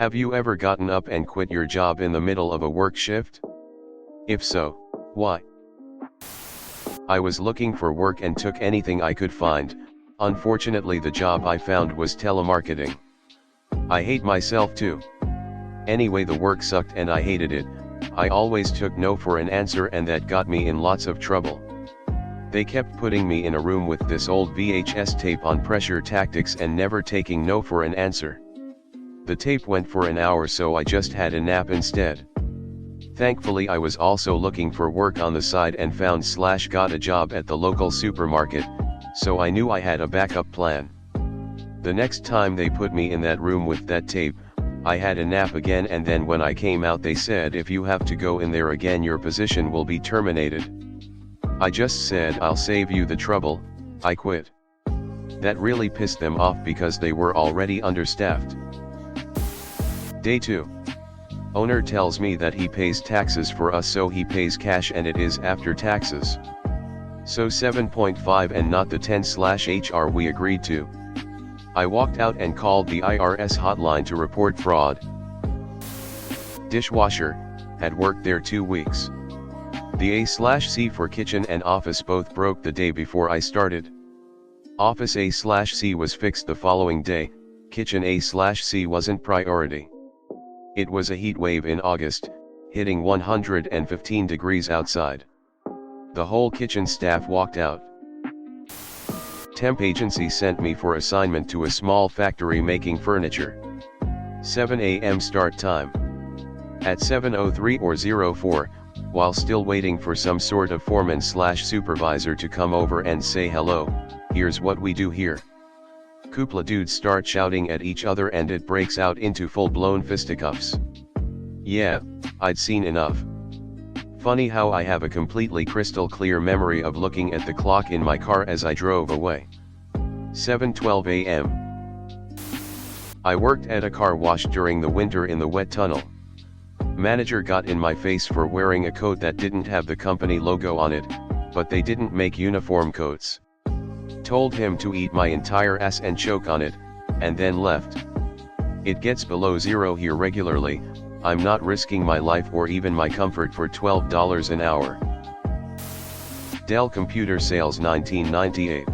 Have you ever gotten up and quit your job in the middle of a work shift? If so, why? I was looking for work and took anything I could find. Unfortunately, the job I found was telemarketing. I hate myself too. Anyway, the work sucked and I hated it. I always took no for an answer, and that got me in lots of trouble. They kept putting me in a room with this old VHS tape on pressure tactics and never taking no for an answer. The tape went for an hour, so I just had a nap instead. Thankfully, I was also looking for work on the side and got a job at the local supermarket, so I knew I had a backup plan. The next time they put me in that room with that tape, I had a nap again, and then when I came out they said, if you have to go in there again your position will be terminated. I just said, I'll save you the trouble. I quit. That really pissed them off because they were already understaffed. Day 2. Owner tells me that he pays taxes for us, so he pays cash and it is after taxes. So 7.5 and not the 10/HR we agreed to. I walked out and called the IRS hotline to report fraud. Dishwasher, had worked there 2 weeks. The A/C for kitchen and office both broke the day before I started. Office A/C was fixed the following day, kitchen A/C wasn't priority. It was a heat wave in August, hitting 115 degrees outside. The whole kitchen staff walked out. Temp agency sent me for assignment to a small factory making furniture. 7 a.m. start time. At 7:03 or 04, while still waiting for some sort of foreman/supervisor to come over and say hello, here's what we do here. Couple dudes start shouting at each other and it breaks out into full-blown fisticuffs. Yeah, I'd seen enough. Funny how I have a completely crystal clear memory of looking at the clock in my car as I drove away. 7:12 a.m. I worked at a car wash during the winter in the wet tunnel. Manager got in my face for wearing a coat that didn't have the company logo on it, but they didn't make uniform coats. Told him to eat my entire ass and choke on it, and then left. It gets below zero here regularly. I'm not risking my life or even my comfort for $12 an hour. Dell Computer Sales 1998.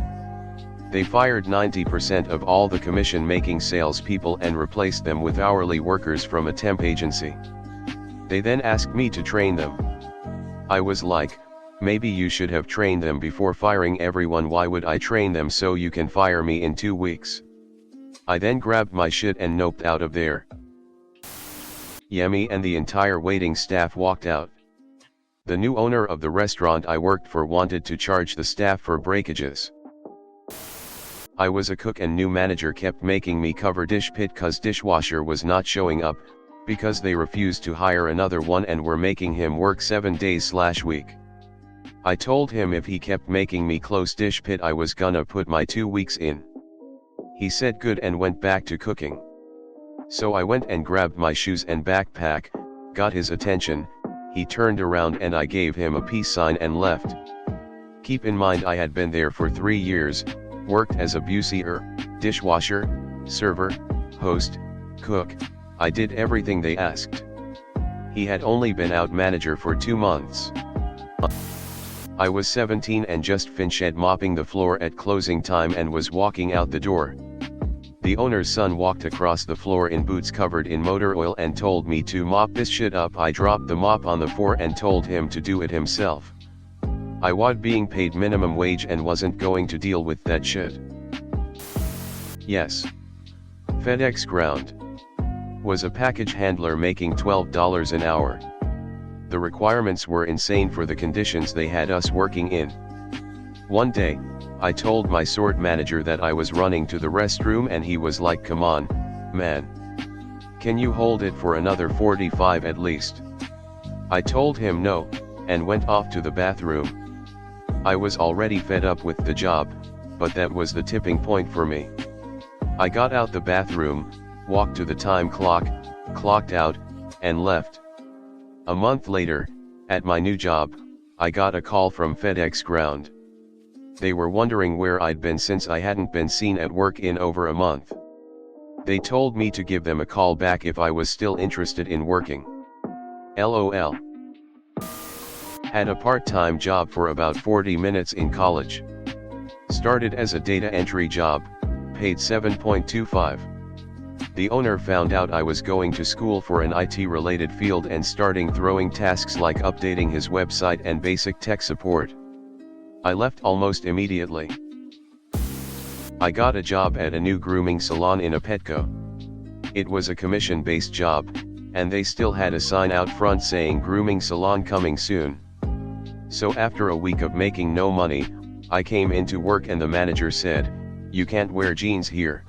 They fired 90% of all the commission-making salespeople and replaced them with hourly workers from a temp agency. They then asked me to train them. I was like, maybe you should have trained them before firing everyone. Why would I train them so you can fire me in 2 weeks? I then grabbed my shit and noped out of there. Me and the entire waiting staff walked out. The new owner of the restaurant I worked for wanted to charge the staff for breakages. I was a cook and new manager kept making me cover dish pit cause dishwasher was not showing up, because they refused to hire another one and were making him work 7 days/week. I told him if he kept making me close dish pit I was gonna put my 2 weeks in. He said good and went back to cooking. So I went and grabbed my shoes and backpack, got his attention, he turned around and I gave him a peace sign and left. Keep in mind I had been there for 3 years, worked as a busier, dishwasher, server, host, cook, I did everything they asked. He had only been out manager for 2 months. I was 17 and just finished mopping the floor at closing time and was walking out the door. The owner's son walked across the floor in boots covered in motor oil and told me to mop this shit up. I dropped the mop on the floor and told him to do it himself. I was being paid minimum wage and wasn't going to deal with that shit. Yes. FedEx Ground. Was a package handler making $12 an hour. The requirements were insane for the conditions they had us working in. One day, I told my sort manager that I was running to the restroom and he was like, come on, man. Can you hold it for another 45 at least? I told him no, and went off to the bathroom. I was already fed up with the job, but that was the tipping point for me. I got out the bathroom, walked to the time clock, clocked out, and left. A month later, at my new job, I got a call from FedEx Ground. They were wondering where I'd been since I hadn't been seen at work in over a month. They told me to give them a call back if I was still interested in working. LOL. Had a part-time job for about 40 minutes in college. Started as a data entry job, paid $7.25. The owner found out I was going to school for an IT-related field and starting throwing tasks like updating his website and basic tech support. I left almost immediately. I got a job at a new grooming salon in a Petco. It was a commission-based job, and they still had a sign out front saying grooming salon coming soon. So after a week of making no money, I came into work and the manager said, "You can't wear jeans here."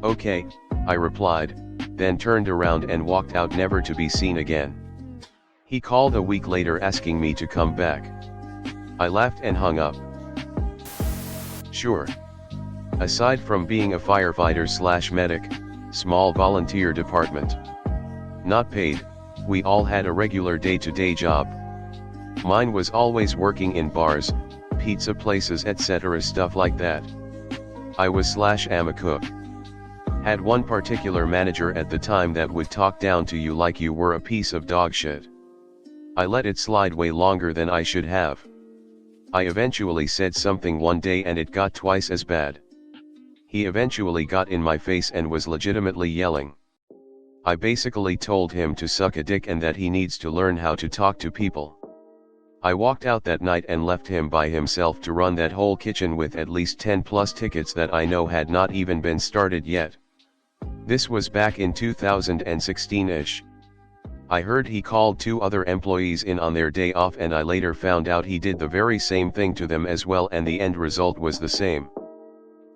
"Okay," I replied, then turned around and walked out never to be seen again. He called a week later asking me to come back. I laughed and hung up. Sure. Aside from being a firefighter/medic, small volunteer department. Not paid, we all had a regular day-to-day job. Mine was always working in bars, pizza places, etc. stuff like that. I was/am a cook. Had one particular manager at the time that would talk down to you like you were a piece of dog shit. I let it slide way longer than I should have. I eventually said something one day and it got twice as bad. He eventually got in my face and was legitimately yelling. I basically told him to suck a dick and that he needs to learn how to talk to people. I walked out that night and left him by himself to run that whole kitchen with at least 10 plus tickets that I know had not even been started yet. This was back in 2016-ish. I heard he called 2 other employees in on their day off and I later found out he did the very same thing to them as well and the end result was the same.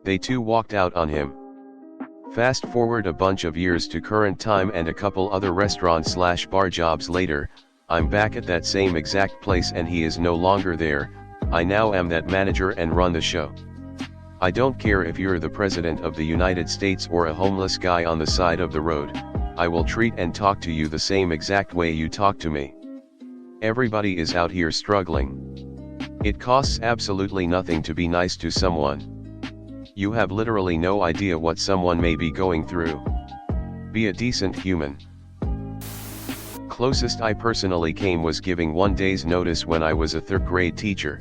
They too walked out on him. Fast forward a bunch of years to current time and a couple other restaurant/bar jobs later, I'm back at that same exact place and he is no longer there. I now am that manager and run the show. I don't care if you're the president of the United States or a homeless guy on the side of the road, I will treat and talk to you the same exact way you talk to me. Everybody is out here struggling. It costs absolutely nothing to be nice to someone. You have literally no idea what someone may be going through. Be a decent human. Closest I personally came was giving 1 day's notice when I was a 3rd grade teacher.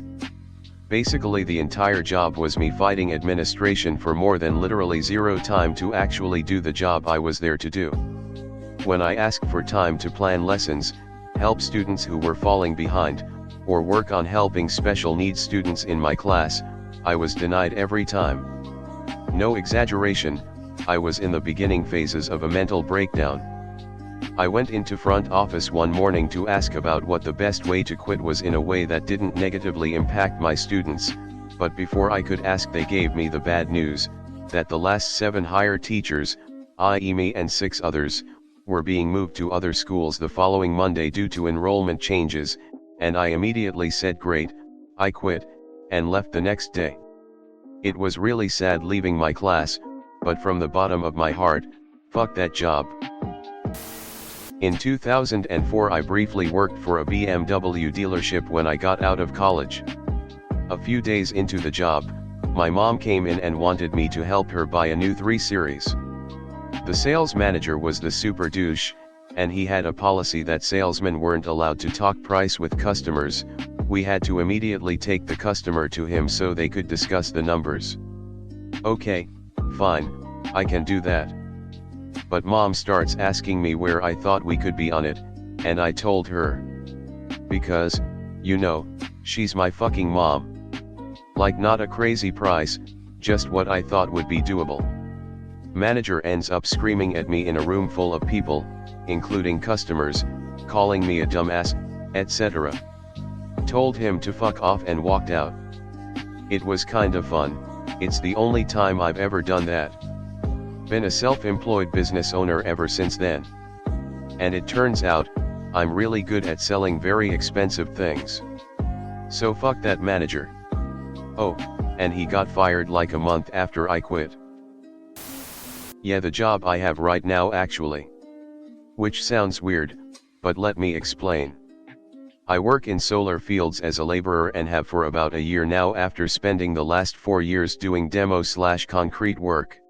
Basically the entire job was me fighting administration for more than literally 0 time to actually do the job I was there to do. When I asked for time to plan lessons, help students who were falling behind, or work on helping special needs students in my class, I was denied every time. No exaggeration, I was in the beginning phases of a mental breakdown. I went into front office one morning to ask about what the best way to quit was in a way that didn't negatively impact my students, but before I could ask they gave me the bad news, that the last 7 hired teachers, i.e. me and 6 others, were being moved to other schools the following Monday due to enrollment changes, and I immediately said great, I quit, and left the next day. It was really sad leaving my class, but from the bottom of my heart, fuck that job. In 2004 I briefly worked for a BMW dealership when I got out of college. A few days into the job, my mom came in and wanted me to help her buy a new 3 Series. The sales manager was the super douche, and he had a policy that salesmen weren't allowed to talk price with customers. We had to immediately take the customer to him so they could discuss the numbers. Okay, fine, I can do that. But mom starts asking me where I thought we could be on it, and I told her. Because, you know, she's my fucking mom. Like not a crazy price, just what I thought would be doable. Manager ends up screaming at me in a room full of people, including customers, calling me a dumbass, etc. Told him to fuck off and walked out. It was kinda fun, it's the only time I've ever done that. Been a self-employed business owner ever since then. And it turns out, I'm really good at selling very expensive things. So fuck that manager. Oh, and he got fired like a month after I quit. Yeah, the job I have right now actually. Which sounds weird, but let me explain. I work in solar fields as a laborer and have for about a year now after spending the last 4 years doing demo/concrete work.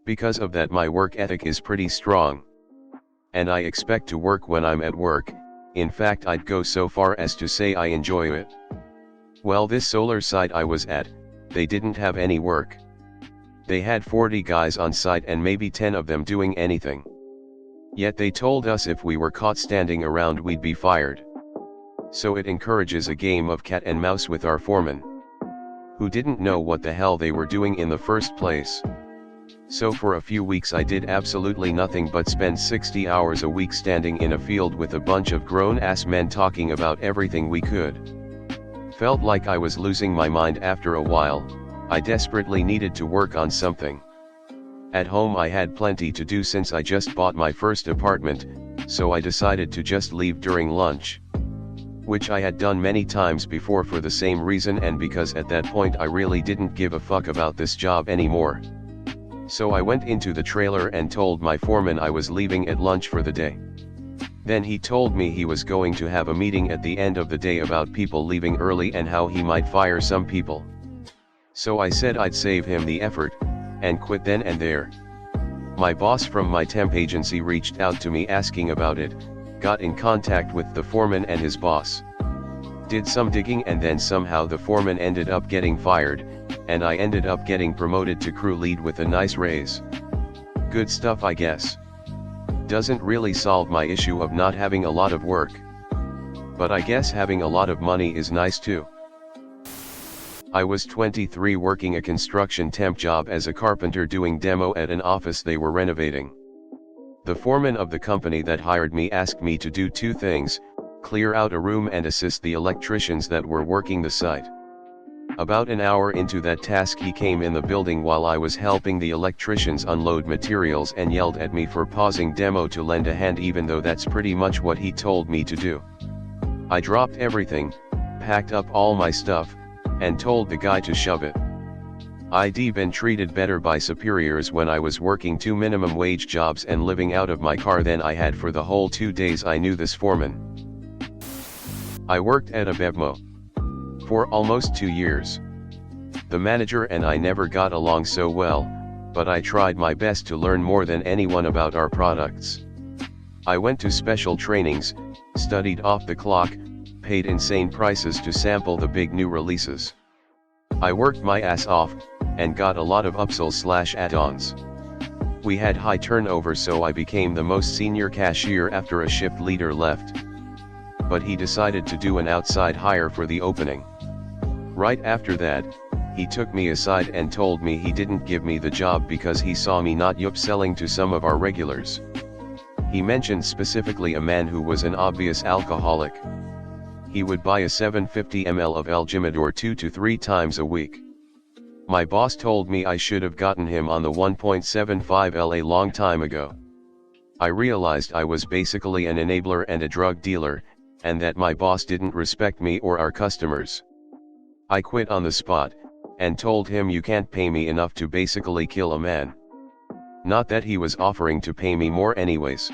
Because of that, my work ethic is pretty strong. And I expect to work when I'm at work. In fact, I'd go so far as to say I enjoy it. Well, this solar site I was at, they didn't have any work. They had 40 guys on site and maybe 10 of them doing anything. Yet they told us if we were caught standing around we'd be fired. So it encourages a game of cat and mouse with our foreman, who didn't know what the hell they were doing in the first place. So for a few weeks I did absolutely nothing but spend 60 hours a week standing in a field with a bunch of grown-ass men talking about everything we could. Felt like I was losing my mind after a while. I desperately needed to work on something. At home I had plenty to do since I just bought my first apartment, so I decided to just leave during lunch. Which I had done many times before for the same reason, and because at that point I really didn't give a fuck about this job anymore. So I went into the trailer and told my foreman I was leaving at lunch for the day. Then he told me he was going to have a meeting at the end of the day about people leaving early and how he might fire some people. So I said I'd save him the effort, and quit then and there. My boss from my temp agency reached out to me asking about it, got in contact with the foreman and his boss. Did some digging, and then somehow the foreman ended up getting fired, and I ended up getting promoted to crew lead with a nice raise. Good stuff, I guess. Doesn't really solve my issue of not having a lot of work. But I guess having a lot of money is nice too. I was 23 working a construction temp job as a carpenter doing demo at an office they were renovating. The foreman of the company that hired me asked me to do two things: clear out a room and assist the electricians that were working the site. About an hour into that task he came in the building while I was helping the electricians unload materials and yelled at me for pausing demo to lend a hand, even though that's pretty much what he told me to do. I dropped everything, packed up all my stuff, and told the guy to shove it. I'd been treated better by superiors when I was working 2 minimum wage jobs and living out of my car than I had for the whole 2 days I knew this foreman. I worked at a Bevmo for almost 2 years. The manager and I never got along so well, but I tried my best to learn more than anyone about our products. I went to special trainings, studied off the clock, paid insane prices to sample the big new releases. I worked my ass off, and got a lot of upsells/add-ons. We had high turnover, so I became the most senior cashier after a shift leader left. But he decided to do an outside hire for the opening. Right after that, he took me aside and told me he didn't give me the job because he saw me not upselling to some of our regulars. He mentioned specifically a man who was an obvious alcoholic. He would buy a 750 ml of El Jimador 2 to 3 times a week. My boss told me I should have gotten him on the 1.75 L a long time ago. I realized I was basically an enabler and a drug dealer, and that my boss didn't respect me or our customers. I quit on the spot, and told him you can't pay me enough to basically kill a man. Not that he was offering to pay me more anyways.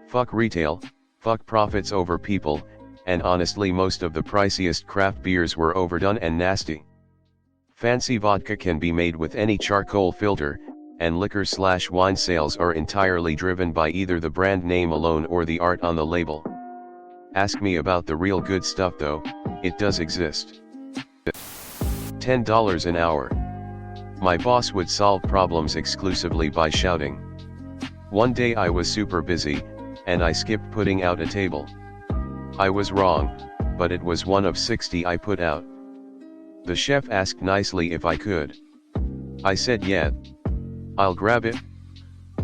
Fuck retail, fuck profits over people, and honestly most of the priciest craft beers were overdone and nasty. Fancy vodka can be made with any charcoal filter, and liquor/wine sales are entirely driven by either the brand name alone or the art on the label. Ask me about the real good stuff though, it does exist. $10 an hour. My boss would solve problems exclusively by shouting. One day I was super busy, and I skipped putting out a table. I was wrong, but it was one of 60 I put out. The chef asked nicely if I could. I said yeah. I'll grab it.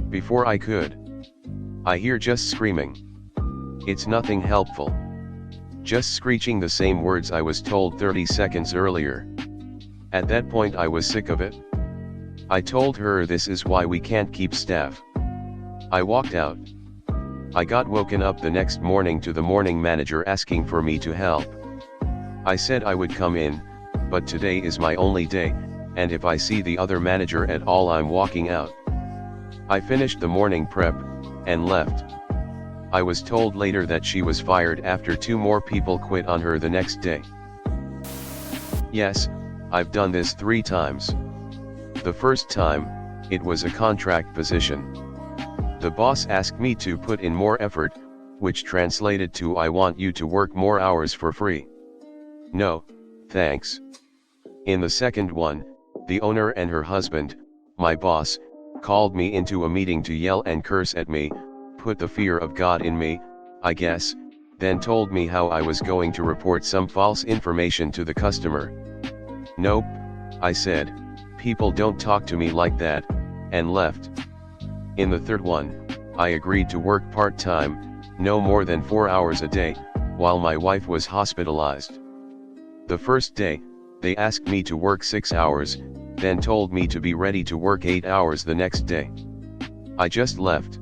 Before I could, I hear just screaming. It's nothing helpful. Just screeching the same words I was told 30 seconds earlier. At that point I was sick of it. I told her this is why we can't keep staff. I walked out. I got woken up the next morning to the morning manager asking for me to help. I said I would come in, but today is my only day, and if I see the other manager at all I'm walking out. I finished the morning prep, and left. I was told later that she was fired after 2 more people quit on her the next day. Yes, I've done this 3 times. The first time, It was a contract position. The boss asked me to put in more effort, which translated to I want you to work more hours for free. No, thanks. In the second one, the owner and her husband, my boss, called me into a meeting to yell and curse at me, put the fear of God in me, I guess, then told me how I was going to report some false information to the customer. Nope, I said, people don't talk to me like that, and left. In the third one, I agreed to work part-time, no more than 4 hours a day, while my wife was hospitalized. The first day, they asked me to work 6 hours, then told me to be ready to work 8 hours the next day. I just left.